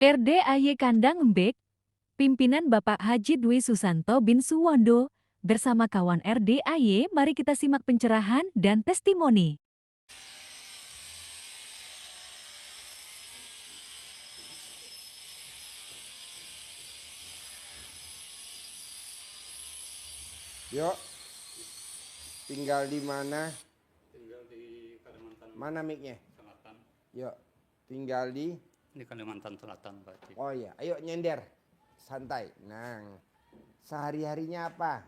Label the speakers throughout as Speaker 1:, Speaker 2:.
Speaker 1: RDAY Kandang Embek, pimpinan Bapak Haji Dwi Susanto bin Suwondo, bersama kawan RDAY, mari kita simak pencerahan dan testimoni.
Speaker 2: Yuk, tinggal di mana?
Speaker 3: Tinggal di Kalimantan
Speaker 2: Mana mic-nya?
Speaker 3: Selatan.
Speaker 2: Yuk, tinggal di
Speaker 3: Kalimantan Selatan, Pak Haji.
Speaker 2: Oh iya, ayo nyender. Santai. Nah, sehari-harinya apa?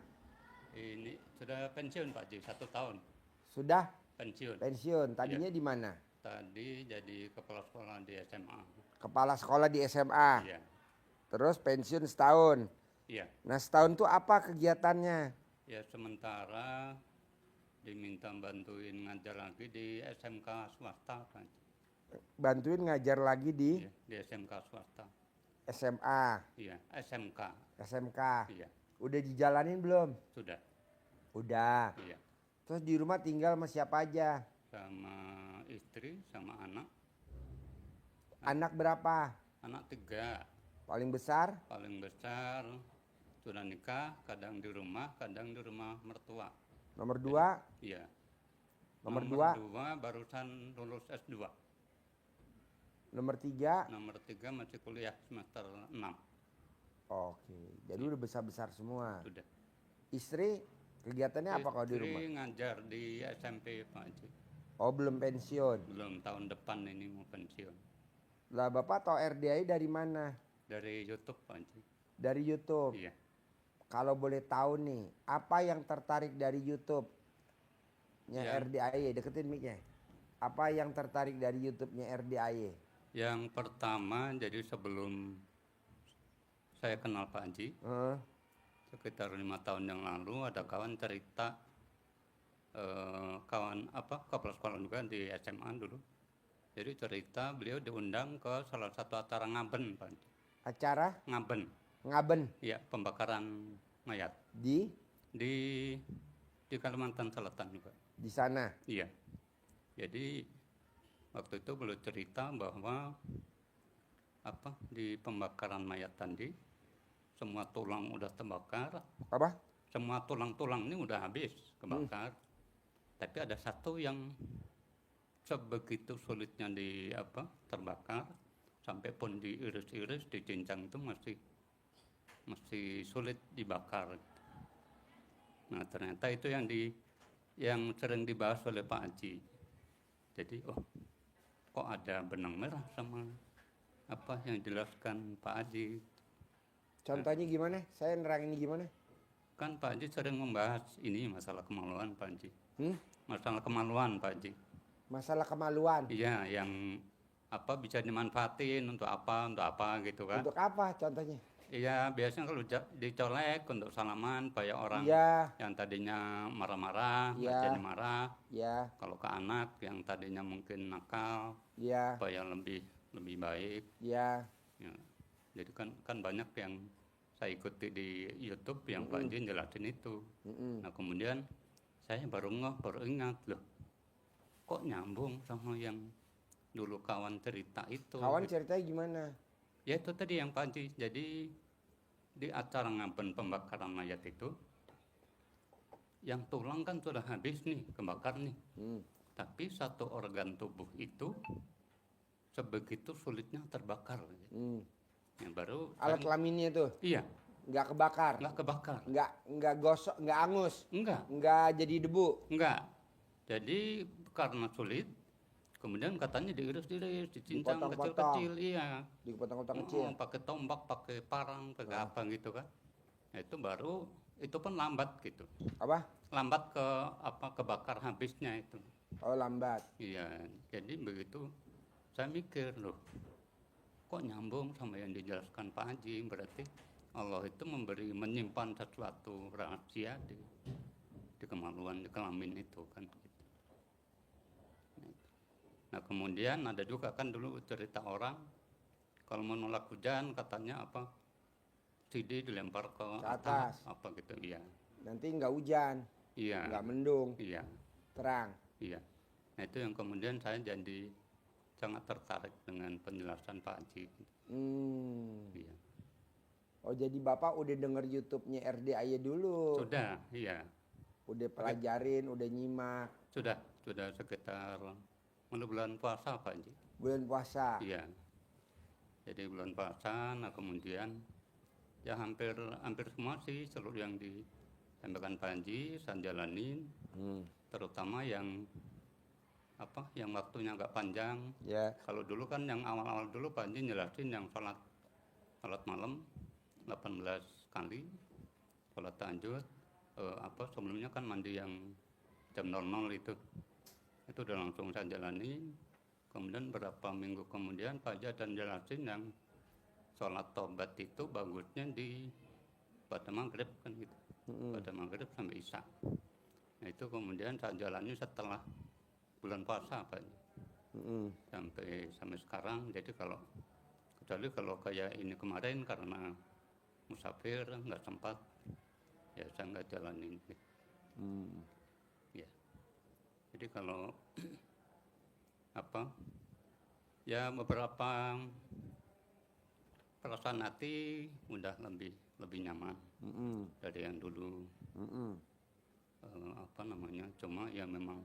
Speaker 3: Ini sudah pensiun, Pak Haji, 1 tahun
Speaker 2: Sudah
Speaker 3: pensiun.
Speaker 2: pensiun. Tadinya
Speaker 3: Iya.
Speaker 2: di mana?
Speaker 3: Tadi jadi kepala sekolah di SMA.
Speaker 2: Kepala sekolah di SMA.
Speaker 3: Iya,
Speaker 2: Terus pensiun setahun.
Speaker 3: iya.
Speaker 2: Nah, setahun tuh apa kegiatannya?
Speaker 3: Ya sementara diminta bantuin ngajar lagi di SMK swasta, Pak Haji.
Speaker 2: Bantuin ngajar lagi di
Speaker 3: Iya, di SMK swasta.
Speaker 2: SMA,
Speaker 3: Iya, SMK.
Speaker 2: SMK.
Speaker 3: Iya,
Speaker 2: Udah dijalanin belum?
Speaker 3: sudah.
Speaker 2: Udah.
Speaker 3: Iya,
Speaker 2: Terus di rumah tinggal sama siapa aja?
Speaker 3: sama istri, sama anak.
Speaker 2: Anak berapa?
Speaker 3: Anak 3.
Speaker 2: Paling besar?
Speaker 3: Paling besar sudah nikah, kadang di rumah mertua.
Speaker 2: Nomor 2?
Speaker 3: Iya.
Speaker 2: Nomor
Speaker 3: 2 barusan lulus S2.
Speaker 2: Nomor 3?
Speaker 3: Nomor 3 masih kuliah semester 6.
Speaker 2: Oke, jadi udah besar-besar semua.
Speaker 3: Sudah.
Speaker 2: Istri kegiatannya apa kalau di rumah?
Speaker 3: Istri ngajar di SMP, Pak Haji.
Speaker 2: Oh, belum pensiun.
Speaker 3: Belum, tahun depan ini mau pensiun.
Speaker 2: Lah Bapak tahu RDI dari mana?
Speaker 3: Dari YouTube, Pak Haji.
Speaker 2: Dari YouTube.
Speaker 3: Iya.
Speaker 2: Kalau boleh tahu nih, apa yang tertarik dari YouTube-nya
Speaker 3: Ya.
Speaker 2: RDI? Deketin mic-nya. Apa yang tertarik dari YouTube-nya RDI?
Speaker 3: Yang pertama, jadi sebelum saya kenal Pak Haji, sekitar 5 tahun yang lalu ada kawan cerita, kepala sekolah juga di SMA dulu. Jadi cerita beliau diundang ke salah satu acara ngaben, Pak.
Speaker 2: Acara
Speaker 3: Ngaben,
Speaker 2: ngaben
Speaker 3: ya, pembakaran mayat
Speaker 2: di
Speaker 3: di Kalimantan Selatan juga.
Speaker 2: di sana.
Speaker 3: Iya. Jadi waktu itu beliau cerita bahwa di pembakaran mayat tadi semua tulang udah terbakar,
Speaker 2: Apa?
Speaker 3: semua tulang-tulang ini udah habis kebakar. Tapi ada satu yang sebegitu sulitnya terbakar, sampai pun diiris-iris, dicincang itu masih sulit dibakar. Nah, ternyata itu yang sering dibahas oleh Pak Haji. Jadi, kok ada benang merah sama apa yang dijelaskan Pak Haji.
Speaker 2: Contohnya gimana? Saya nerangin gimana?
Speaker 3: Kan Pak Haji sering membahas ini masalah kemaluan, Pak Haji.
Speaker 2: Hmm?
Speaker 3: Masalah kemaluan, Pak Haji.
Speaker 2: Masalah kemaluan.
Speaker 3: Iya, yang bisa dimanfaatin untuk apa gitu kan.
Speaker 2: Untuk apa contohnya?
Speaker 3: Iya, biasanya kalau dicolek untuk salaman supaya orang
Speaker 2: Iya.
Speaker 3: yang tadinya marah-marah, nggak
Speaker 2: Iya.
Speaker 3: jadi marah.
Speaker 2: Ya,
Speaker 3: Kalau ke anak yang tadinya mungkin nakal,
Speaker 2: ya,
Speaker 3: supaya lebih baik.
Speaker 2: ya.
Speaker 3: Ya. Jadi kan banyak yang saya ikuti di YouTube yang Pak Haji jelasin itu. Nah, kemudian saya baru ingat, loh, kok nyambung sama yang dulu kawan cerita itu.
Speaker 2: Kawan ceritanya gimana?
Speaker 3: Ya itu tadi yang Pak Haji. Jadi di acara ngaben pembakaran mayat itu, yang tulang kan sudah habis nih, kebakar nih. Tapi satu organ tubuh itu sebegitu sulitnya terbakar. Yang baru
Speaker 2: Alat kelaminnya tuh
Speaker 3: iya,
Speaker 2: nggak kebakar,
Speaker 3: nggak kebakar.
Speaker 2: nggak gosok, nggak angus,
Speaker 3: Enggak.
Speaker 2: jadi debu.
Speaker 3: Enggak. Jadi karena sulit, kemudian katanya diiris-iris, dicincang
Speaker 2: Dipotong-potong.
Speaker 3: kecil-kecil, iya.
Speaker 2: Dipotong-potong kecil.
Speaker 3: Pakai tombak, pakai parang, pakai apa gitu kan. Nah, itu pun lambat gitu.
Speaker 2: Apa?
Speaker 3: Lambat kebakar habisnya itu.
Speaker 2: Oh, lambat.
Speaker 3: Iya, jadi begitu saya mikir, loh, kok nyambung sama yang dijelaskan Pak Haji. Berarti Allah itu menyimpan sesuatu rahasia di kemaluan, di kelamin itu kan gitu. Nah, kemudian ada juga kan dulu cerita orang kalau menolak hujan katanya CD dilempar ke atas apa gitu, iya.
Speaker 2: Nanti nggak hujan,
Speaker 3: Iya.
Speaker 2: nggak mendung,
Speaker 3: Iya.
Speaker 2: terang.
Speaker 3: Iya. Nah, itu yang kemudian saya jadi sangat tertarik dengan penjelasan Pak Haji. Iya.
Speaker 2: Oh jadi Bapak udah denger YouTube-nya RDAY dulu.
Speaker 3: Sudah, iya.
Speaker 2: Udah pelajarin, udah nyimak.
Speaker 3: Sudah sekitar bulan puasa Pak Haji.
Speaker 2: Bulan puasa.
Speaker 3: Iya. Jadi bulan puasa, nah kemudian ya hampir semua sih seluruh yang disampaikan Pak Haji saya jalanin. Terutama yang waktunya agak panjang.
Speaker 2: Ya.
Speaker 3: Kalau dulu kan yang awal-awal dulu Pak Haji jelasin yang sholat malam 18 kali, sholat tahajud, sebelumnya kan mandi yang jam 00 itu udah langsung saya jalani. Kemudian beberapa minggu kemudian Pak Haji dan jelasin yang sholat tobat itu bagusnya pada maghrib kan gitu, pada maghrib sampai isya. Nah itu kemudian saya jalani setelah bulan puasa Pak Haji. Sampai sekarang. Jadi kecuali kalau kayak ini kemarin karena musafir nggak sempat, ya saya nggak jalanin. Ya. Jadi kalau ya beberapa perasaan hati udah lebih nyaman dari yang dulu. Cuma ya memang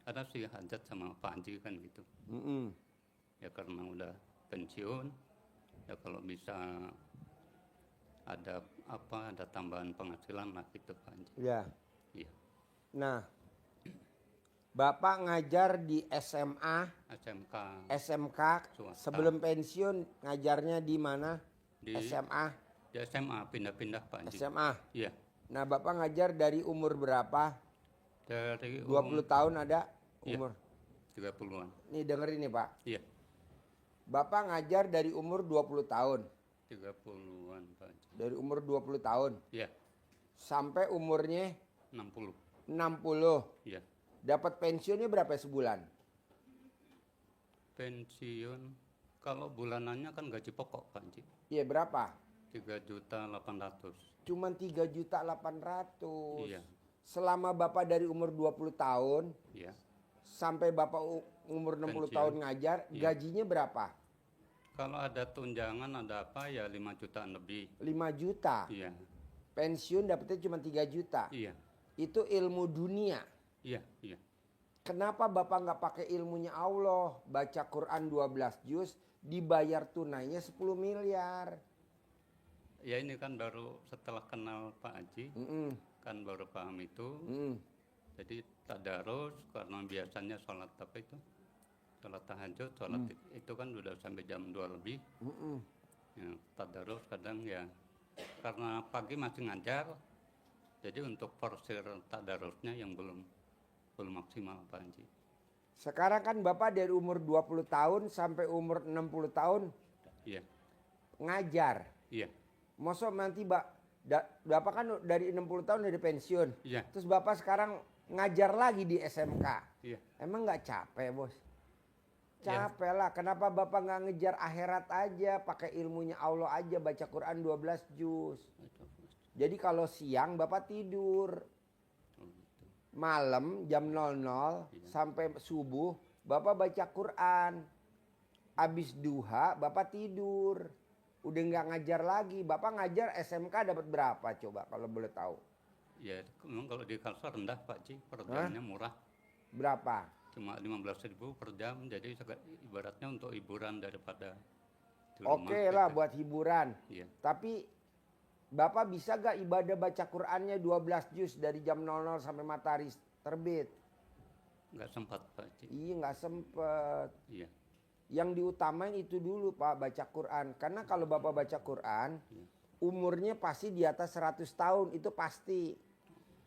Speaker 3: ada sih hajat sama Pak Haji kan gitu. Ya karena udah pensiun, ya kalau bisa ada tambahan penghasilan lah gitu Pak Haji.
Speaker 2: Ya.
Speaker 3: Iya.
Speaker 2: Nah, Bapak ngajar di SMA, SMK,
Speaker 3: swasta.
Speaker 2: sebelum pensiun ngajarnya di mana?
Speaker 3: Di
Speaker 2: SMA.
Speaker 3: Di SMA pindah-pindah Pak Haji.
Speaker 2: SMA.
Speaker 3: Iya.
Speaker 2: Nah, Bapak ngajar dari umur berapa?
Speaker 3: Dari
Speaker 2: 20 tahun ada umur?
Speaker 3: Iya, 30-an.
Speaker 2: Nih dengerin nih Pak.
Speaker 3: Iya.
Speaker 2: Bapak ngajar dari umur 20 tahun.
Speaker 3: 30-an Pak Haji.
Speaker 2: Dari umur 20 tahun.
Speaker 3: Iya.
Speaker 2: Sampai umurnya
Speaker 3: 60.
Speaker 2: 60.
Speaker 3: Iya.
Speaker 2: Dapat pensiunnya berapa sebulan?
Speaker 3: Pensiun kalau bulanannya kan gaji pokok Pak Haji.
Speaker 2: Iya berapa?
Speaker 3: 3.800.000.
Speaker 2: Cuman 3.800.000.
Speaker 3: Iya.
Speaker 2: Selama Bapak dari umur 20 tahun
Speaker 3: Iya.
Speaker 2: sampai Bapak umur 60
Speaker 3: Pensiun.
Speaker 2: tahun ngajar,
Speaker 3: Iya.
Speaker 2: gajinya berapa?
Speaker 3: Kalau ada tunjangan ada apa ya 5 jutaan lebih.
Speaker 2: 5 juta.
Speaker 3: Iya.
Speaker 2: Pensiun dapetnya cuma 3 juta.
Speaker 3: Iya.
Speaker 2: Itu ilmu dunia.
Speaker 3: Iya.
Speaker 2: Kenapa Bapak nggak pakai ilmunya Allah? Baca Quran 12 juz, dibayar tunainya 10 miliar.
Speaker 3: Ya ini kan baru setelah kenal Pak Haji, kan baru paham itu. Jadi tadarus karena biasanya sholat sholat tahajud, sholat itu kan udah sampai jam 2 lebih. Ya, tadarus kadang ya karena pagi masih ngajar, jadi untuk porsir tadarusnya yang belum maksimal Pak Haji.
Speaker 2: Sekarang kan Bapak dari umur 20 tahun sampai umur 60 tahun
Speaker 3: Iya.
Speaker 2: ngajar.
Speaker 3: Iya.
Speaker 2: Masa nanti Bapak kan dari 60 tahun dari pensiun.
Speaker 3: Iya.
Speaker 2: Terus Bapak sekarang ngajar lagi di SMK.
Speaker 3: Iya.
Speaker 2: Emang nggak capek Bos?
Speaker 3: Iya.
Speaker 2: Capek lah. Kenapa Bapak nggak ngejar akhirat aja? Pakai ilmunya Allah aja, baca Quran 12 juz. Jadi kalau siang Bapak tidur. Malam jam 00 sampai subuh Bapak baca Quran. Habis duha Bapak tidur. Udah nggak ngajar lagi. Bapak ngajar SMK dapat berapa coba kalau boleh tahu?
Speaker 3: Ya memang kalau di Kalsel rendah Pak Haji, per jamnya murah.
Speaker 2: Berapa?
Speaker 3: Cuma 15.000 per jam, jadi ibaratnya untuk hiburan daripada di rumah.
Speaker 2: Oke lah buat hiburan.
Speaker 3: Iya.
Speaker 2: Tapi Bapak bisa gak ibadah baca Qurannya 12 juz dari jam 00 sampai matahari terbit?
Speaker 3: Nggak sempat Pak Haji.
Speaker 2: Iya nggak sempet.
Speaker 3: Iya.
Speaker 2: Yang diutamain itu dulu Pak, baca Quran. Karena kalau Bapak baca Quran, umurnya pasti di atas 100 tahun, itu pasti.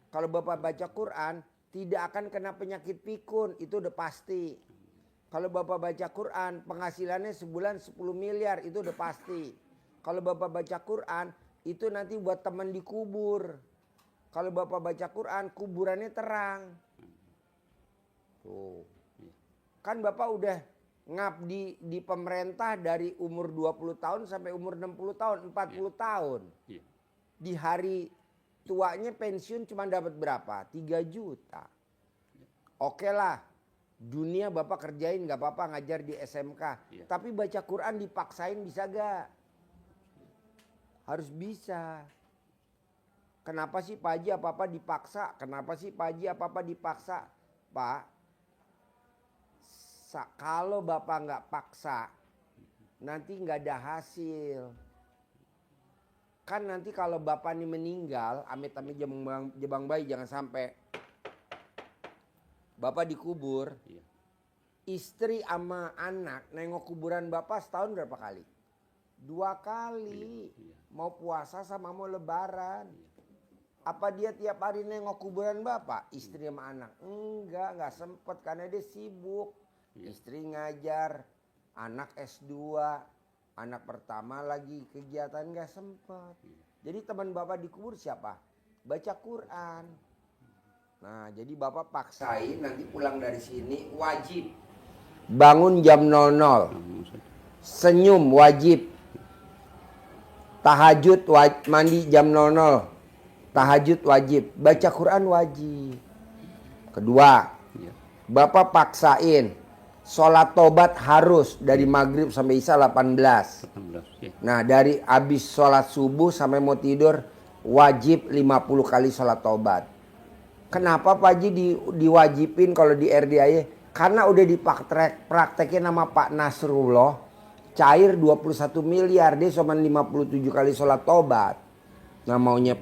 Speaker 2: Kalau Bapak baca Quran, tidak akan kena penyakit pikun, itu udah pasti. Kalau Bapak baca Quran, penghasilannya sebulan 10 miliar, itu udah pasti. Kalau Bapak baca Quran, itu nanti buat teman dikubur. Kalau Bapak baca Quran, kuburannya terang. Tuh. Kan Bapak udah ngabdi di pemerintah dari umur 20 tahun sampai umur 60 tahun, 40 tahun.
Speaker 3: Iya.
Speaker 2: Di hari tuanya pensiun cuma dapat berapa? 3 juta. Oke lah. Dunia Bapak kerjain nggak apa-apa, ngajar di SMK.
Speaker 3: Iya.
Speaker 2: Tapi baca Quran dipaksain bisa gak? Harus bisa. Kenapa sih Pak Haji apa-apa dipaksa? Kenapa sih Pak Haji apa-apa dipaksa? Pak, kalau Bapak nggak paksa, nanti nggak ada hasil. Kan nanti kalau Bapak ini meninggal, amit-amit jebang bayi jangan sampai. Bapak dikubur,
Speaker 3: Iya.
Speaker 2: istri sama anak nengok kuburan Bapak setahun berapa kali? 2 kali.
Speaker 3: Iya.
Speaker 2: Mau puasa sama mau lebaran. Apa dia tiap hari nengok kuburan Bapak? Istri sama anak? Enggak sempet karena dia sibuk.
Speaker 3: Iya.
Speaker 2: Istri ngajar, anak S2, anak pertama lagi kegiatan nggak sempet. Jadi teman Bapak dikubur siapa? Baca Quran. Nah, jadi Bapak paksain nanti pulang dari sini wajib bangun jam 00. Senyum wajib. Tahajud mandi jam 00. Tahajud wajib. Baca Quran wajib. Kedua,
Speaker 3: Iya.
Speaker 2: Bapak paksain sholat tobat harus dari maghrib sampai isya 18.
Speaker 3: 18. Ya.
Speaker 2: Nah, dari habis sholat subuh sampai mau tidur wajib 50 kali sholat tobat. Kenapa Pak Haji diwajibin kalau di RDAY? Karena udah dipraktekin sama Pak Nasrullah, cair 21 miliar, dia cuma 57 kali sholat tobat. Nah maunya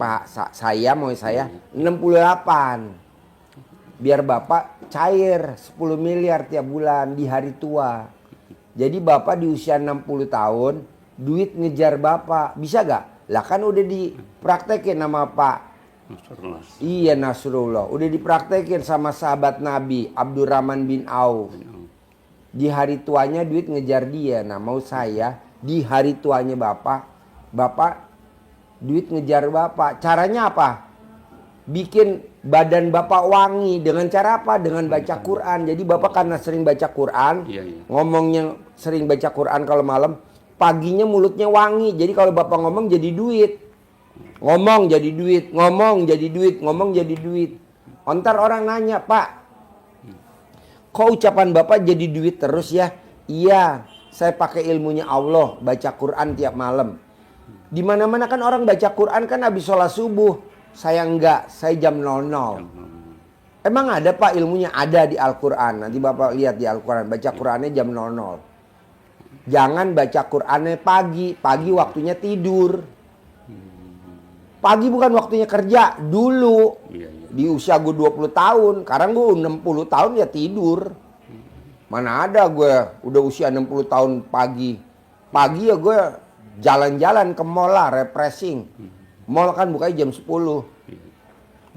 Speaker 2: saya 68. Biar Bapak cair 10 miliar tiap bulan di hari tua. Jadi Bapak di usia 60 tahun, duit ngejar Bapak. Bisa gak? Lah kan udah dipraktekin sama Pak
Speaker 3: Nasrullah.
Speaker 2: Iya Nasrullah. Udah dipraktekin sama sahabat Nabi Abdurrahman bin Auf. Di hari tuanya duit ngejar dia. Nah mau saya di hari tuanya Bapak duit ngejar Bapak. Caranya apa? Bikin badan Bapak wangi. Dengan cara apa? Dengan baca Quran. Jadi Bapak karena sering baca Quran,
Speaker 3: Iya, iya.
Speaker 2: ngomongnya sering baca Quran kalau malam, paginya mulutnya wangi. Jadi kalau Bapak ngomong jadi duit. Ngomong jadi duit, ngomong jadi duit, ngomong jadi duit. Ontar orang nanya, Pak, kok ucapan Bapak jadi duit terus ya? Iya, saya pakai ilmunya Allah, baca Quran tiap malam. Di mana-mana kan orang baca Quran kan habis sholat subuh. Saya enggak, saya jam 00. Emang ada Pak ilmunya? Ada di Al-Quran. Nanti Bapak lihat di Al-Quran, baca Qurannya jam 00. Jangan baca Qurannya pagi, pagi waktunya tidur. Pagi bukan waktunya kerja, dulu.
Speaker 3: Iya, iya.
Speaker 2: Di usia gue 20 tahun, sekarang gue 60 tahun ya tidur. Mana ada gue udah usia 60 tahun pagi. Pagi ya gue jalan-jalan ke mall lah, refreshing. Mall kan bukanya jam 10.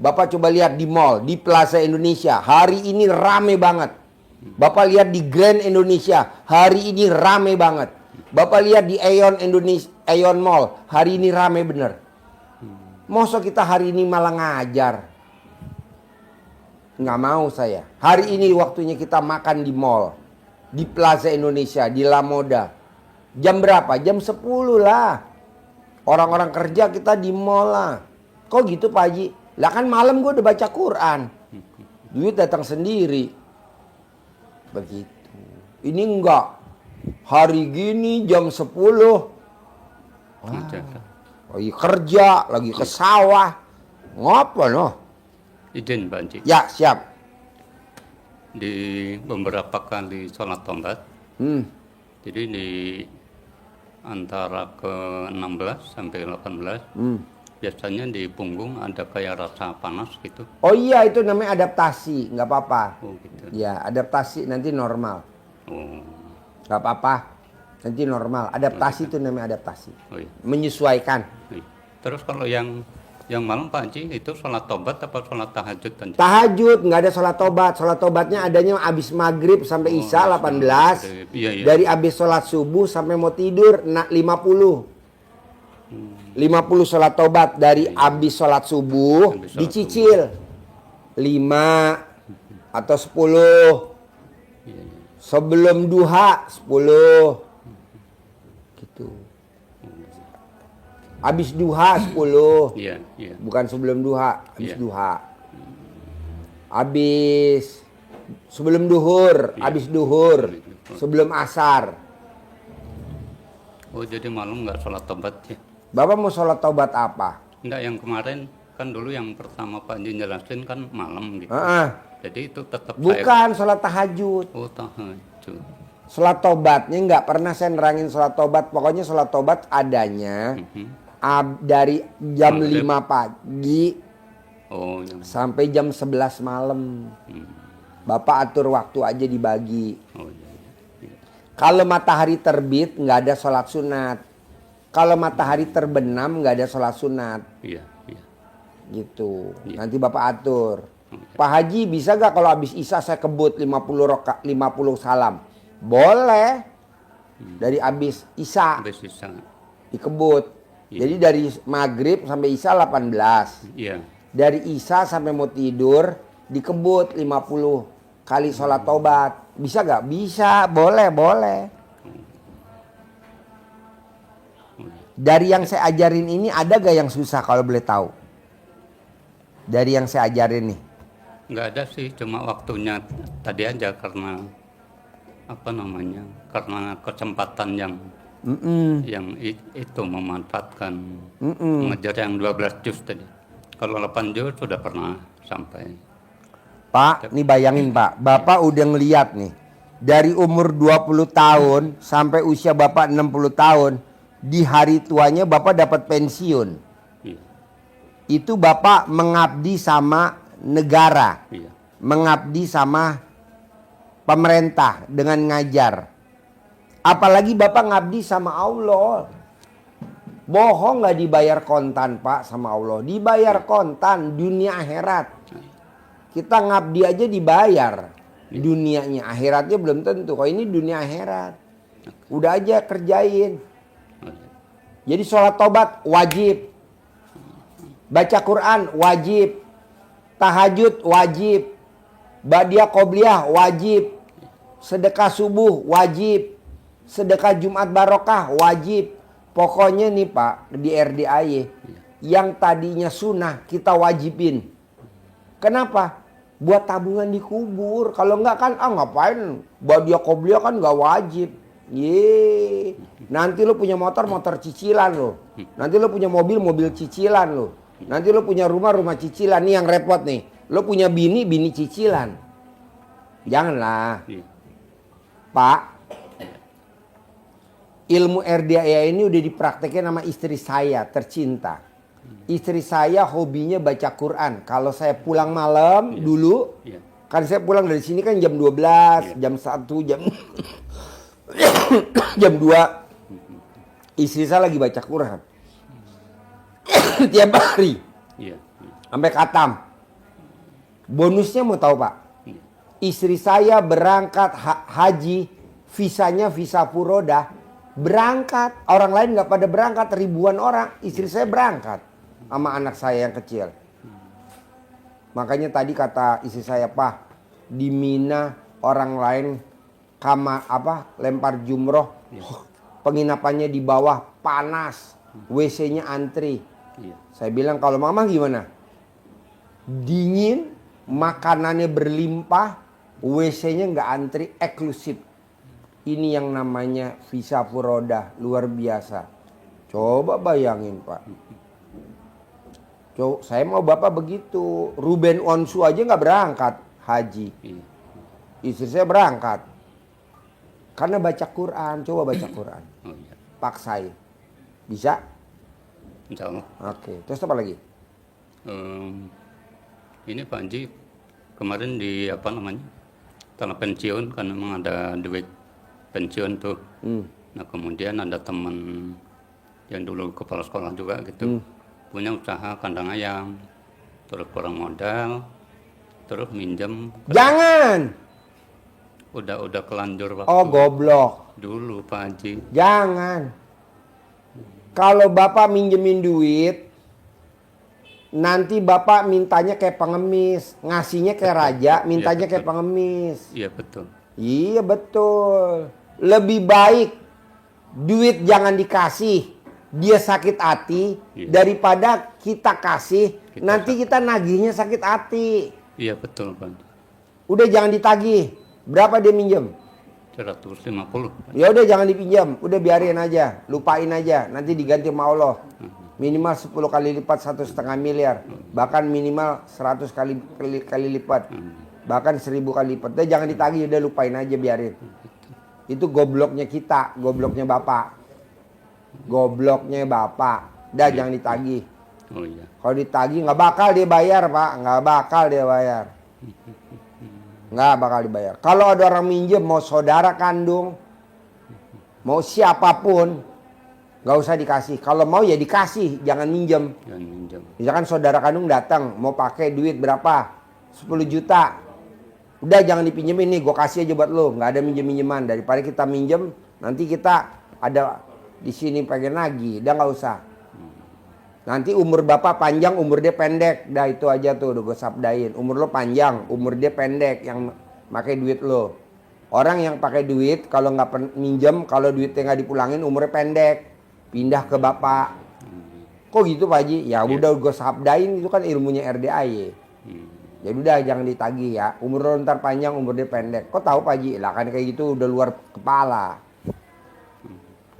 Speaker 2: Bapak coba lihat di mall, di Plaza Indonesia, hari ini rame banget. Bapak lihat di Grand Indonesia, hari ini rame banget. Bapak lihat di Aeon Indonesia, Aeon Mall, hari ini rame bener. Masa kita hari ini malah ngajar? Nggak mau saya. Hari ini waktunya kita makan di mall. Di Plaza Indonesia, di La Moda. Jam berapa? Jam 10 lah. Orang-orang kerja kita di mall lah. Kok gitu Pak Haji? Lah kan malam gue udah baca Quran. Duit datang sendiri. Begitu. Ini enggak. Hari gini jam 10.
Speaker 3: Menjaga.
Speaker 2: Lagi kerja, lagi ke sawah. Ngapa noh?
Speaker 3: Izin Pak Haji.
Speaker 2: Ya siap.
Speaker 3: Di beberapa kali sholat tobat, jadi di antara ke 16 sampai 18, biasanya di punggung ada kayak rasa panas gitu.
Speaker 2: Oh iya itu namanya adaptasi, nggak apa-apa.
Speaker 3: Oh gitu.
Speaker 2: Ya adaptasi nanti normal,
Speaker 3: Oh,
Speaker 2: nggak apa-apa. Nanti normal. Adaptasi itu namanya adaptasi.
Speaker 3: oh iya.
Speaker 2: Menyesuaikan.
Speaker 3: Iya. Terus kalau yang malam Pak Haji itu sholat tobat apa sholat tahajud dan
Speaker 2: Tahajud nggak ada sholat tobat. Sholat tobatnya adanya abis maghrib sampai isya 18.
Speaker 3: Iya, iya.
Speaker 2: Dari abis sholat subuh sampai mau tidur 50. 50 sholat tobat dari abis sholat subuh
Speaker 3: Abis sholat
Speaker 2: dicicil 5 atau 10.
Speaker 3: Iya, iya.
Speaker 2: Sebelum duha 10. Gitu. Habis duha 10.
Speaker 3: Iya, iya.
Speaker 2: Bukan sebelum duha, habis
Speaker 3: Iya.
Speaker 2: duha. Habis Sebelum duhur,
Speaker 3: Iya.
Speaker 2: habis duhur,
Speaker 3: Habis duhur.
Speaker 2: sebelum asar.
Speaker 3: Oh jadi malam nggak sholat tobat ya?
Speaker 2: Bapak mau sholat taubat apa?
Speaker 3: Enggak, yang kemarin kan dulu yang pertama Pak Haji jelasin kan malam gitu.
Speaker 2: Heeh.
Speaker 3: Jadi itu tetap saya.
Speaker 2: Bukan sholat tahajud.
Speaker 3: Oh tahajud.
Speaker 2: Sholat tobatnya nggak pernah saya nerangin sholat tobat. Pokoknya sholat tobat adanya dari jam
Speaker 3: Maghrib.
Speaker 2: 5 pagi
Speaker 3: Oh yang.
Speaker 2: sampai jam 11 malam. Bapak atur waktu aja dibagi.
Speaker 3: Oh iya. Iya.
Speaker 2: Kalau matahari terbit nggak ada sholat sunat. Kalau matahari terbenam nggak ada sholat sunat.
Speaker 3: Iya. Iya.
Speaker 2: Gitu.
Speaker 3: Iya.
Speaker 2: Nanti Bapak atur. Pak Haji bisa gak kalau habis Isya saya kebut 50 salam? Boleh. Dari habis Isya
Speaker 3: Habis bisa.
Speaker 2: dikebut.
Speaker 3: Iya.
Speaker 2: Jadi dari maghrib sampai Isya 18.
Speaker 3: Iya.
Speaker 2: Dari Isya sampai mau tidur dikebut 50 kali sholat tobat. Bisa gak? Bisa. Boleh. Dari yang saya ajarin ini ada gak yang susah kalau boleh tahu? Dari yang saya ajarin nih.
Speaker 3: Nggak ada sih, cuma waktunya tadi aja karena apa namanya? Karena kesempatan yang itu memanfaatkan mengejar yang 12 juz tadi. Kalau 8 juz sudah pernah sampai.
Speaker 2: Pak, nih bayangin Pak, Bapak udah ngeliat nih. Dari umur 20 tahun sampai usia Bapak 60 tahun, di hari tuanya Bapak dapat pensiun.
Speaker 3: Iya.
Speaker 2: Itu Bapak mengabdi sama negara,
Speaker 3: Iya.
Speaker 2: mengabdi sama pemerintah dengan ngajar. Apalagi Bapak ngabdi sama Allah. Bohong nggak dibayar kontan Pak sama Allah. Dibayar kontan dunia akhirat. Kita ngabdi aja dibayar. Dunianya, akhiratnya belum tentu. Kalau ini dunia akhirat. Udah aja kerjain.
Speaker 3: Oh, iya.
Speaker 2: Jadi sholat tobat wajib. Baca Quran wajib. Tahajud wajib. Badiah qobliyah wajib. Sedekah subuh wajib. Sedekah Jumat barokah wajib. Pokoknya nih Pak, di RDAY yang tadinya sunnah kita wajibin. Kenapa? Buat tabungan dikubur. Kalau enggak kan ngapain? Badiah qobliyah kan nggak wajib. Ye, nanti lo punya motor cicilan lo. Nanti lo punya mobil cicilan lo. Nanti lo punya rumah cicilan. Nih yang repot nih. Lo punya bini cicilan. Janganlah.
Speaker 3: Iya.
Speaker 2: Pak, ilmu RDA ini udah dipraktekin sama istri saya tercinta. Istri saya hobinya baca Quran. Kalau saya pulang malam dulu,
Speaker 3: Iya.
Speaker 2: kan saya pulang dari sini kan jam 12, jam 1, jam 2. Istri saya lagi baca Quran. Tiap hari.
Speaker 3: Iya.
Speaker 2: Sampai khatam. Bonusnya mau tahu Pak?
Speaker 3: Iya.
Speaker 2: Istri saya berangkat haji, visanya visa furodah. Berangkat, orang lain nggak pada berangkat, ribuan orang. Istri saya berangkat sama anak saya yang kecil. Makanya tadi kata istri saya, Pak, di Mina orang lain lempar jumroh, penginapannya di bawah panas, WC-nya antri.
Speaker 3: Iya.
Speaker 2: Saya bilang kalau mama gimana? Dingin, makanannya berlimpah, WC-nya nggak antri, eksklusif. Ini yang namanya visa furodah, luar biasa. Coba bayangin Pak. Saya mau Bapak begitu. Ruben Onsu aja nggak berangkat haji.
Speaker 3: Iya.
Speaker 2: Istri saya berangkat. Karena baca Quran, coba baca Quran.
Speaker 3: Oh iya.
Speaker 2: Paksain. Bisa?
Speaker 3: Insya Allah.
Speaker 2: Oke, terus apa lagi?
Speaker 3: Ini Pak Haji kemarin di apa namanya? Setelah pensiun kan memang ada duit pensiun tuh. Nah kemudian ada teman yang dulu kepala sekolah juga gitu, punya usaha kandang ayam, terus kurang modal, terus minjem.
Speaker 2: Jangan!
Speaker 3: Udah kelanjur waktu
Speaker 2: Oh goblok.
Speaker 3: dulu Pak Haji.
Speaker 2: Jangan. Kalau Bapak minjemin duit, nanti Bapak mintanya kayak pengemis, ngasihnya kayak raja, mintanya kayak pengemis.
Speaker 3: Iya betul.
Speaker 2: Iya betul. Lebih baik duit jangan dikasih, dia sakit hati, daripada kita kasih, nanti kita nagihnya sakit hati.
Speaker 3: Iya betul Pak Haji.
Speaker 2: Udah jangan ditagih. Berapa dia minjem?
Speaker 3: 150.
Speaker 2: Ya udah jangan dipinjam, udah biarin aja, lupain aja, nanti diganti sama Allah. Minimal 10 kali lipat 1,5 miliar, bahkan minimal 100 kali lipat, bahkan 1000 kali lipat. Udah jangan ditagih, udah lupain aja, biarin. Itu gobloknya kita, gobloknya bapak, gobloknya bapak. Udah jangan ditagih.
Speaker 3: Oh iya.
Speaker 2: Kalau ditagih nggak bakal dia bayar, Pak, nggak bakal dia bayar. Nggak bakal dibayar. Kalau ada orang minjem, mau saudara kandung, mau siapapun, nggak usah dikasih. Kalau mau ya dikasih, jangan minjem.
Speaker 3: Jangan minjem.
Speaker 2: Misalkan saudara kandung datang, mau pakai duit berapa? 10 juta. Udah jangan dipinjemin nih, gue kasih aja buat lo. Nggak ada minjem-minjeman. Daripada kita minjem, nanti kita ada di sini pengen lagi. Udah nggak usah. Nanti umur bapak panjang, umur dia pendek. Dah itu aja tuh, udah gue sabdain. Umur lo panjang, umur dia pendek yang pakai duit lo. Orang yang pakai duit, kalau nggak minjem, kalau duitnya nggak dipulangin, umurnya pendek. Pindah ke bapak. Kok gitu Pak Haji? Ya udah gue sabdain, itu kan ilmunya RDAY. Jadi udah jangan ditagih ya. Umur lo ntar panjang, umur dia pendek. Kok tahu Pak Haji? Lah kan kayak gitu udah luar kepala.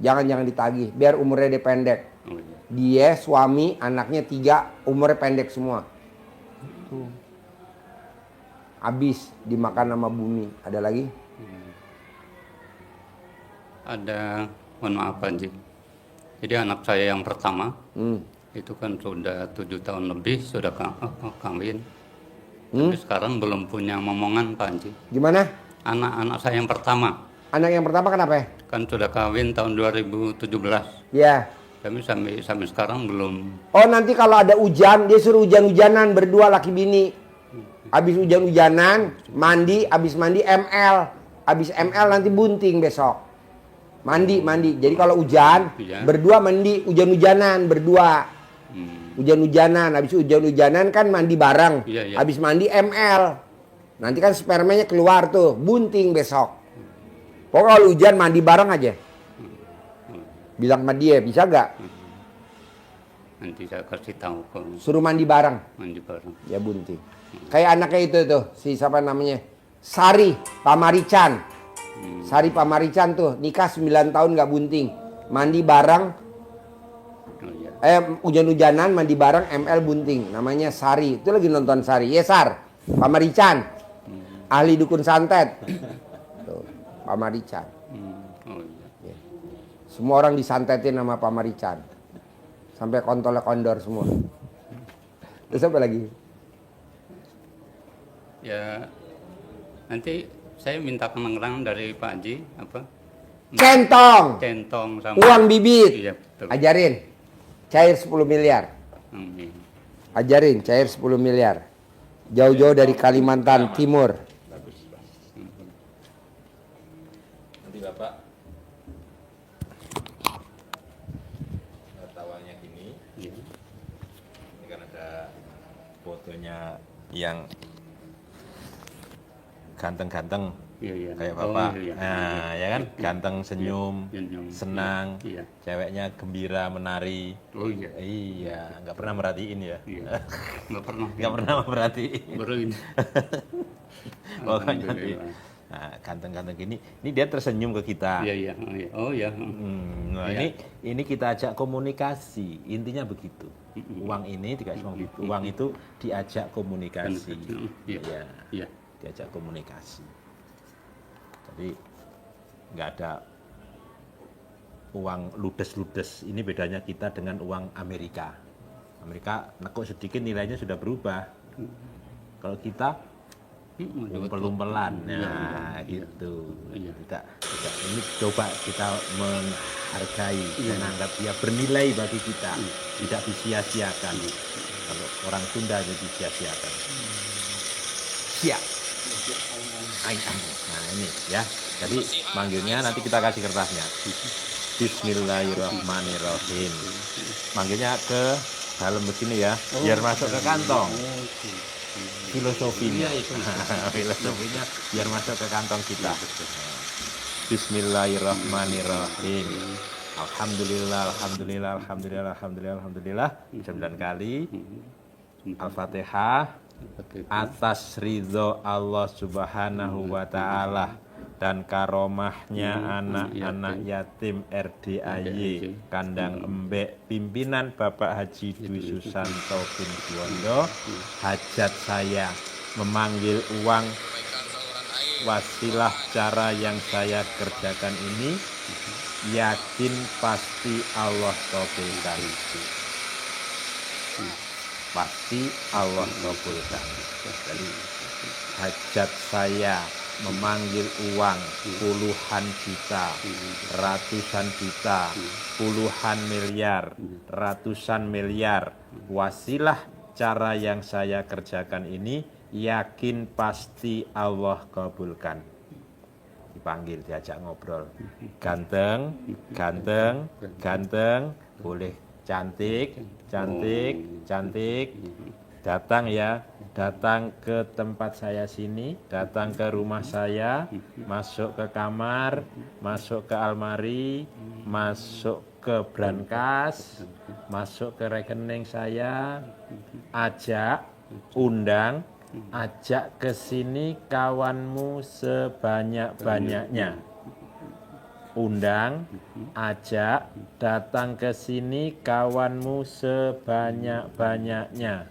Speaker 2: Jangan ditagih, biar umurnya dia pendek.
Speaker 3: Oh iya.
Speaker 2: Dia suami, anaknya 3, umurnya pendek semua. Habis dimakan sama bumi. Ada lagi?
Speaker 3: Ada, mohon maaf Pak Haji. Jadi anak saya yang pertama, itu kan sudah 7 tahun lebih, sudah kawin. Tapi sekarang belum punya momongan Pak Haji.
Speaker 2: Gimana?
Speaker 3: Anak-anak saya yang pertama,
Speaker 2: Anak yang pertama kenapa ya?
Speaker 3: kan sudah kawin tahun 2017.
Speaker 2: Ya.
Speaker 3: Tapi sampai sekarang belum.
Speaker 2: Oh nanti kalau ada hujan, dia suruh hujan-hujanan berdua laki bini. Habis hujan-hujanan, mandi, habis mandi ML. Habis ML nanti bunting besok. Mandi. Jadi kalau hujan,
Speaker 3: Iya.
Speaker 2: berdua mandi, hujan-hujanan berdua. Hujan-hujanan, habis hujan-hujanan kan mandi bareng.
Speaker 3: Iya.
Speaker 2: Habis mandi ML. Nanti kan spermanya keluar tuh, bunting besok. Pokoknya kalau hujan mandi bareng aja. Bilang sama dia, bisa gak?
Speaker 3: Nanti saya kasih tahu ke
Speaker 2: Suruh mandi bareng.
Speaker 3: mandi bareng.
Speaker 2: Ya bunting. Kayak anaknya itu tuh, si siapa namanya? Sari Pamarican. Sari Pamarican tuh, nikah 9 tahun gak bunting. Mandi bareng,
Speaker 3: Oh iya.
Speaker 2: hujan-hujanan mandi bareng ML bunting. Namanya Sari. Itu lagi nonton Sari. Yesar Pamarican. Ahli dukun santet. Tuh, Pamarican.
Speaker 3: Oh iya.
Speaker 2: Semua orang disantetin sama Pamarican. Sampai kontolnya kondor semua. Terus apa lagi?
Speaker 3: Ya, nanti saya minta keterangan dari Pak Haji apa?
Speaker 2: Centong,
Speaker 3: sama
Speaker 2: uang bibit.
Speaker 3: Iya, betul.
Speaker 2: Ajarin. Cair 10 miliar.
Speaker 3: Amin.
Speaker 2: Ajarin cair 10 miliar. Jauh-jauh dari Kalimantan Timur.
Speaker 4: Nanti Bapak tawanya gini.
Speaker 3: Iya.
Speaker 4: Ini kan ada fotonya yang ganteng-ganteng
Speaker 3: Iya.
Speaker 4: kayak
Speaker 3: Oh,
Speaker 4: Bapak.
Speaker 3: iya.
Speaker 4: Nah, ya kan ganteng, senyum,
Speaker 3: Senyum.
Speaker 4: senang.
Speaker 3: Iya.
Speaker 4: Ceweknya gembira, menari.
Speaker 3: Oh iya.
Speaker 4: Iya, nggak pernah merhatiin ya.
Speaker 3: Iya. Nggak pernah.
Speaker 4: Nggak pernah merhatiin.
Speaker 3: Baru ini.
Speaker 4: Pokoknya
Speaker 3: Alhamdulillah.
Speaker 4: nah, ganteng-ganteng gini, ini dia tersenyum ke kita.
Speaker 3: Iya. Oh iya.
Speaker 4: Nah,
Speaker 3: Iya.
Speaker 4: ini kita ajak komunikasi, intinya begitu. Uang ini dikasih uang itu diajak komunikasi.
Speaker 3: Iya. Iya.
Speaker 4: Diajak komunikasi. Jadi nggak ada uang ludes-ludes. Ini bedanya kita dengan uang Amerika. Amerika nekuk sedikit nilainya sudah berubah. Kalau kita umpel-umpelan, nah gitu.
Speaker 3: Iya.
Speaker 4: Tidak, ini coba kita menghargai, menganggap dia bernilai bagi kita, tidak disia-siakan. Kalau orang Sunda jadi disia-siakan. Siap. Nah ini ya, jadi manggilnya nanti kita kasih kertasnya. Bismillahirrahmanirrahim. Manggilnya ke dalam begini ya, biar masuk ke kantong. Filosofinya, filosofinya biar masuk ke kantong kita. Bismillahirrahmanirrahim. Alhamdulillah. 9 kali. Al-Fatihah.
Speaker 3: Seperti itu.
Speaker 4: atas ridho Allah Subhanahu wa Ta'ala dan karomahnya anak-anak yatim RDAY Kandang Embek pimpinan Bapak Haji Dwi Susanto bin Suwondo, hajat saya memanggil uang wasilah cara yang saya kerjakan ini yakin pasti Allah kabulkan. Pasti Allah kabulkan. Jadi hajat saya memanggil uang puluhan juta, ratusan juta, puluhan miliar, ratusan miliar. Wasilah cara yang saya kerjakan ini yakin pasti Allah kabulkan. Dipanggil, diajak ngobrol. Ganteng, ganteng, ganteng, boleh cantik, cantik, cantik. Datang ya, datang ke tempat saya sini, datang ke rumah saya, masuk ke kamar, masuk ke almari, masuk ke brankas, masuk ke rekening saya, ajak, undang, ajak ke sini kawanmu sebanyak-banyaknya. Undang, ajak, datang ke sini kawanmu sebanyak-banyaknya.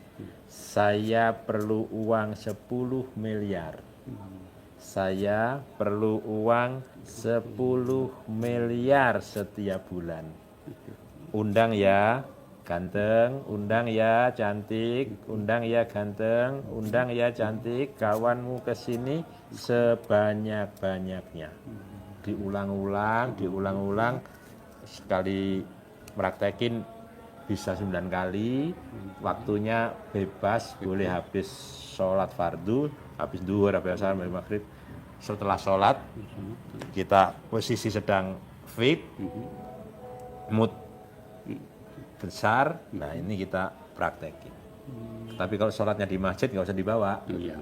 Speaker 4: Saya perlu uang 10 miliar. Saya perlu uang 10 miliar setiap bulan. Undang ya, ganteng, undang ya cantik, undang ya ganteng, undang ya cantik, kawanmu ke sini sebanyak-banyaknya. Diulang-ulang, diulang-ulang, sekali praktekin bisa 9 kali, waktunya bebas, boleh habis sholat fardu, habis duhur, habis asar, maghrib. Setelah sholat, kita posisi sedang fit, mood besar, nah ini kita praktekin. Tapi kalau sholatnya di masjid nggak usah dibawa.
Speaker 3: Iya.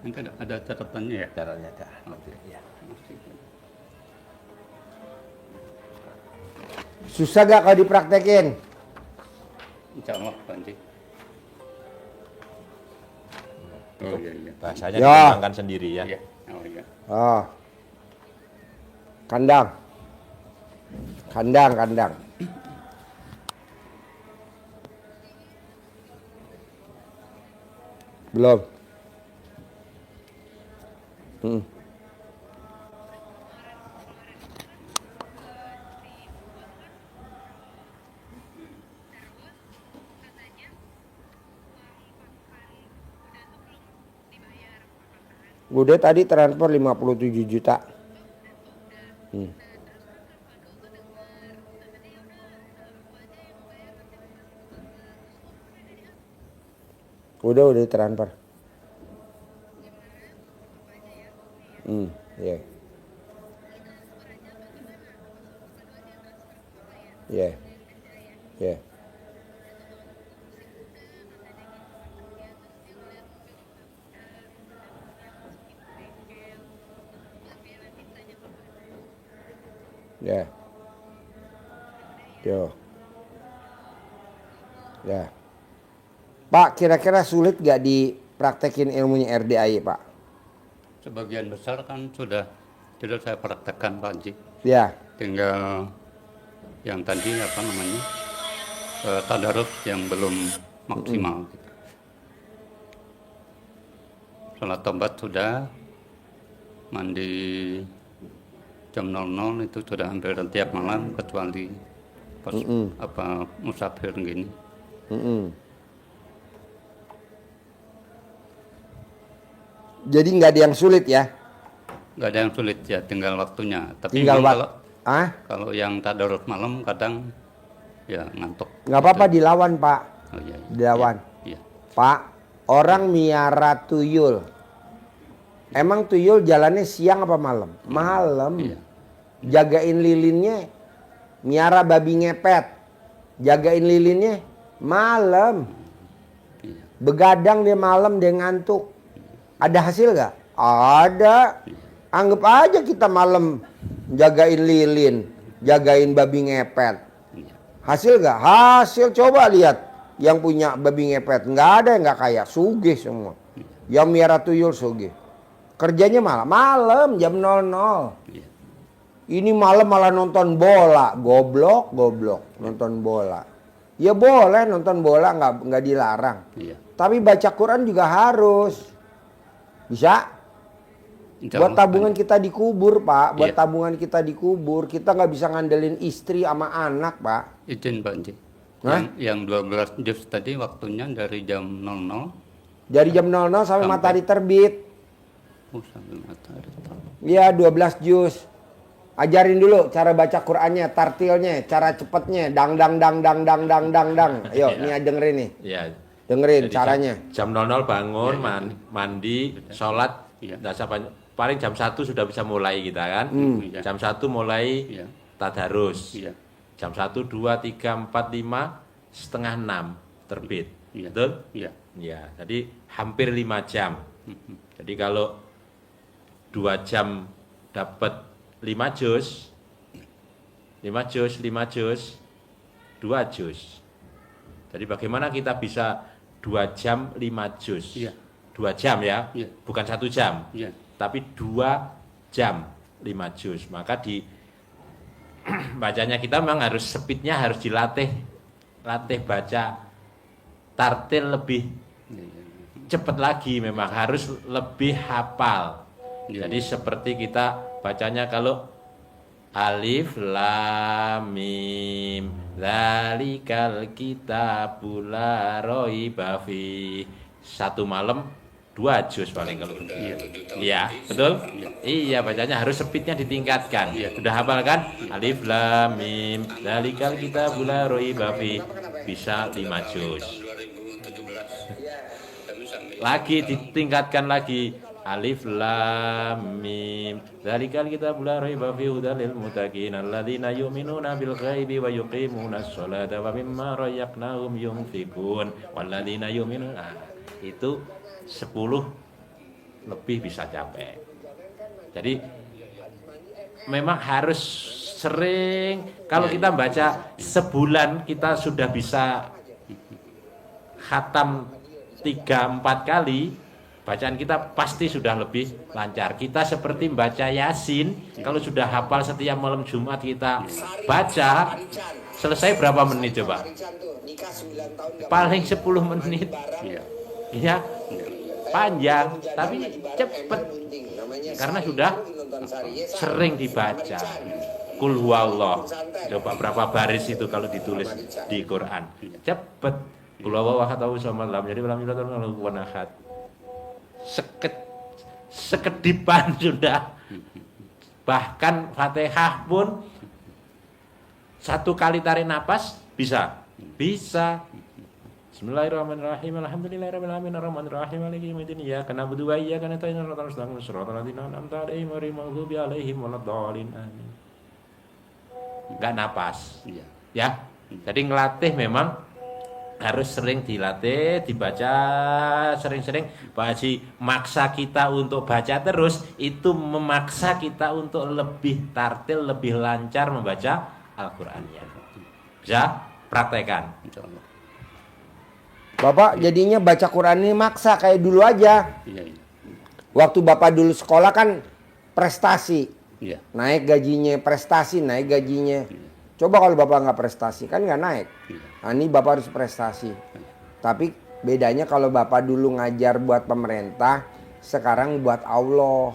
Speaker 3: Ini kan ada catatannya ya.
Speaker 4: Caranya dah. Nanti, ya.
Speaker 2: Susah gak kalau dipraktekin?
Speaker 3: Insya Allah, Pak Haji. Oh iya, iya.
Speaker 4: Bahasanya
Speaker 2: Ya.
Speaker 4: dikembangkan sendiri ya.
Speaker 3: Iya. Oh iya.
Speaker 2: Oh. Kandang. Kandang, kandang. Belum. Udah tadi transfer 57 juta. Udah transfer. Ya. Ya. Ya. Ya. Yo. Ya. Pak, kira-kira sulit gak dipraktekin ilmunya RDAY, Pak?
Speaker 3: Sebagian besar kan sudah saya praktekkan, Pak Haji.
Speaker 2: Ya.
Speaker 3: Tinggal yang tadi apa namanya tadarus yang belum maksimal. Gitu. Sholat tobat sudah, mandi jam 00 itu sudah hampir tiap malam kecuali pas apa musafir gini.
Speaker 2: Jadi nggak ada yang sulit ya?
Speaker 3: Nggak ada yang sulit ya, tinggal waktunya. Tapi
Speaker 2: Tinggal
Speaker 3: memang
Speaker 2: waktu.
Speaker 3: kalau yang tadarus malam kadang ya ngantuk.
Speaker 2: Nggak apa-apa dilawan, Pak.
Speaker 3: Oh, iya, iya.
Speaker 2: Dilawan.
Speaker 3: Iya.
Speaker 2: Pak, orang miara tuyul. Emang tuyul jalannya siang apa malam? Malam.
Speaker 3: Iya.
Speaker 2: Jagain lilinnya, miara babi ngepet. Jagain lilinnya malam.
Speaker 3: Iya.
Speaker 2: Begadang dia malam, dia ngantuk. Ada hasil gak? Ada. Anggap aja kita malam jagain lilin, jagain babi ngepet.
Speaker 3: Iya.
Speaker 2: Hasil gak? Hasil, coba lihat. yang punya babi ngepet. Nggak ada yang nggak kaya, sugih semua. Yang miara tuyul sugih. Kerjanya malam jam 00.
Speaker 3: Iya.
Speaker 2: Ini malam malah nonton bola, goblok nonton bola. Ya boleh nonton bola, nggak dilarang.
Speaker 3: Iya.
Speaker 2: Tapi baca Quran juga harus. Bisa? Buat tabungan kita dikubur, Pak. Buat
Speaker 3: Iya.
Speaker 2: tabungan kita dikubur, kita nggak bisa ngandelin istri sama anak, Pak.
Speaker 3: Izin Pak Haji.
Speaker 2: Hah?
Speaker 3: Yang 12 juz tadi waktunya dari jam 00
Speaker 2: Dari jam 00 sampai matahari terbit.
Speaker 3: sampai matahari terbit.
Speaker 2: Iya, 12 juz. Ajarin dulu cara baca Qur'annya, tartilnya, cara cepetnya, dang. Ayo,
Speaker 3: Iya.
Speaker 2: nih dengerin nih.
Speaker 4: Ya.
Speaker 2: Dengerin
Speaker 4: Jadi
Speaker 2: caranya.
Speaker 4: Jam 00 bangun, mandi, sholat,
Speaker 3: Iya.
Speaker 4: paling jam 1 sudah bisa mulai kita kan.
Speaker 3: Iya.
Speaker 4: Jam 1 mulai
Speaker 3: Iya.
Speaker 4: tadarus.
Speaker 3: Iya.
Speaker 4: Jam 1, 2, 3, 4, 5, setengah 6 terbit.
Speaker 3: Iya.
Speaker 4: Betul?
Speaker 3: Iya.
Speaker 4: Ya, jadi hampir 5 jam. Jadi kalau 2 jam dapat 5 juz, 5 juz, 2 juz. Jadi bagaimana kita bisa 2 jam 5 juz?
Speaker 3: Iya.
Speaker 4: 2 jam ya,
Speaker 3: Iya.
Speaker 4: bukan 1 jam.
Speaker 3: Iya.
Speaker 4: Tapi 2 jam 5 juz. Maka di bacanya kita memang harus speednya harus dilatih, latih baca tartil lebih cepat lagi, memang harus lebih hafal.
Speaker 3: Iya.
Speaker 4: Jadi seperti kita bacanya kalau alif lam mim dzalikal kitabul la raiba fi, satu malam 2 juz paling kalau iya betul iya bacanya harus speednya ditingkatkan. Sudah hafal kan alif lam mim dzalikal kitabul la raiba fi, bisa 5 juz lagi ditingkatkan lagi alif lam mim dzalikal kitabul la raiba fi hudal lil muttaqin alladzina yu'minuna bil ghaibi wa yuqimunas sholata wa mimma razaqnahum yunfiqun walladzina yu'minuna. Itu 10 lebih bisa capai. Jadi memang harus sering. Kalau kita baca sebulan kita sudah bisa khatam 3-4 kali, bacaan kita pasti sudah lebih lancar. Kita seperti baca Yasin, kalau sudah hafal setiap malam Jumat kita baca, selesai berapa menit coba? Paling 10 menit. Ya, panjang tapi cepet karena sudah sering dibaca. Qul huwallah, coba berapa baris itu kalau ditulis di Quran, cepet. Qul huwallahu ahad Allahu samad lam yalid walam yulad walam yakul lahu kufuwan ahad. Sekedipan sudah. Bahkan Fatihah pun 1 kali tarik napas bisa. Bismillahirrahmanirrahim. Alhamdulillahirabbil alamin arrahmanirrahim maliki yaumiddin. Iyyaka na'budu wa iyyaka nasta'in ihdinas siratal ladzina an'amta 'alaihim ghairil maghdubi 'alaihim waladdallin. Amin. Enggak napas. Ya. Jadi ngelatih memang harus sering dilatih, dibaca sering-sering. Pak Haji maksa kita untuk baca terus, itu memaksa kita untuk lebih tartil, lebih lancar membaca Al-Qur'annya. Bisa praktekkan.
Speaker 3: Insyaallah.
Speaker 2: Bapak jadinya baca Quran ini maksa kayak dulu aja.
Speaker 3: Iya.
Speaker 2: Waktu Bapak dulu sekolah kan prestasi.
Speaker 3: Iya.
Speaker 2: Naik gajinya, prestasi naik gajinya. Coba kalau Bapak nggak prestasi kan nggak naik. Nah, ini Bapak harus prestasi. Tapi bedanya kalau Bapak dulu ngajar buat pemerintah, sekarang buat Allah.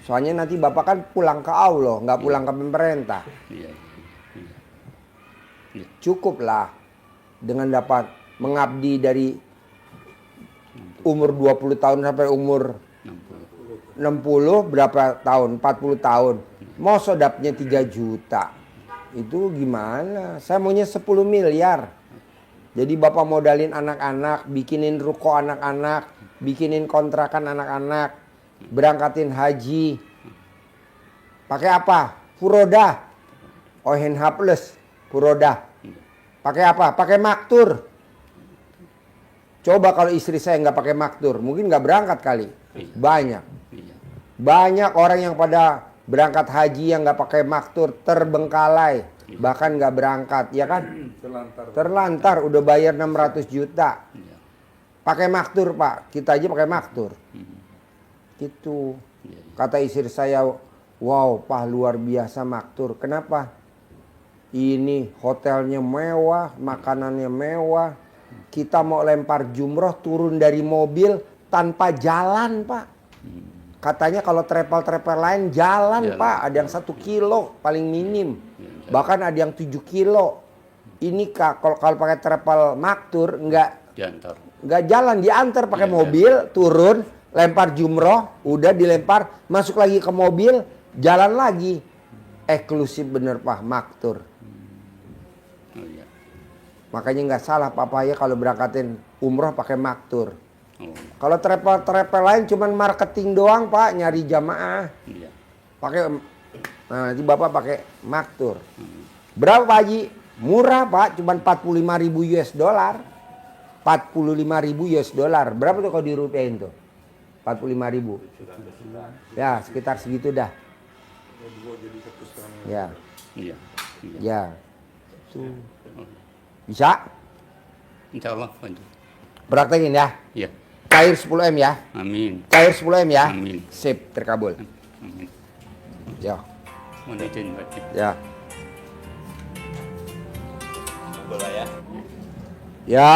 Speaker 2: Soalnya nanti Bapak kan pulang ke Allah, nggak pulang ke pemerintah.
Speaker 3: Iya.
Speaker 2: Cukuplah dengan dapat mengabdi dari umur 20 tahun sampai umur 60 berapa tahun? 40 tahun. Mau sodapnya 3 juta. Itu gimana? Saya maunya 10 miliar. Jadi Bapak modalin anak-anak, bikinin ruko anak-anak, bikinin kontrakan anak-anak, berangkatin haji. Pakai apa? Furodah. ONH plus, furodah. Pakai apa? Pakai maktur. Coba kalau istri saya nggak pakai maktur, mungkin nggak berangkat kali. Banyak. Banyak orang yang pada berangkat haji yang nggak pakai maktur, terbengkalai. bahkan nggak berangkat, ya kan? Terlantar, udah bayar 600 juta.
Speaker 3: Iya.
Speaker 2: Pakai maktur, Pak. Kita aja pakai maktur. Gitu.
Speaker 3: Iya.
Speaker 2: Kata istri saya, wow, Pak, luar biasa maktur. Kenapa? Ini hotelnya mewah, makanannya mewah. Kita mau lempar jumroh turun dari mobil tanpa jalan, Pak. Katanya kalau travel-travel lain jalan, Pak. Ada yang 1 kilo paling minim. Bahkan ada yang 7 kilo. Ini Kak, kalau pakai travel maktur
Speaker 3: Diantar.
Speaker 2: nggak jalan, diantar pakai mobil, turun, lempar jumroh, udah dilempar, masuk lagi ke mobil, jalan lagi. Eksklusif bener, Pak, maktur.
Speaker 3: Oh, iya.
Speaker 2: Makanya nggak salah Papa ya kalau berangkatin umroh pakai maktur.
Speaker 3: Oh,
Speaker 2: Kalau travel lain cuman marketing doang, Pak, nyari jamaah.
Speaker 3: iya.
Speaker 2: Pakai, nah nanti Bapak pakai maktur. Berapa Pak Haji? Murah, Pak, cuman 45.000 US dollar. 45.000 US dollar. Berapa tuh kalau dirupiahin tuh? 45.000. Ya, sekitar segitu dah. Ya,
Speaker 3: Iya. Iya.
Speaker 2: ya. Tuh. Bisa?
Speaker 3: Insya Allah bantu.
Speaker 2: Praktekin ya.
Speaker 3: Iya.
Speaker 2: Cair 10M ya.
Speaker 3: Amin.
Speaker 2: Cair 10M ya.
Speaker 3: Amin.
Speaker 2: Sip, terkabul.
Speaker 3: Amin.
Speaker 2: Ya.
Speaker 3: Mohon izin Pak.
Speaker 2: Ya.
Speaker 4: Boleh ya.
Speaker 2: Ya.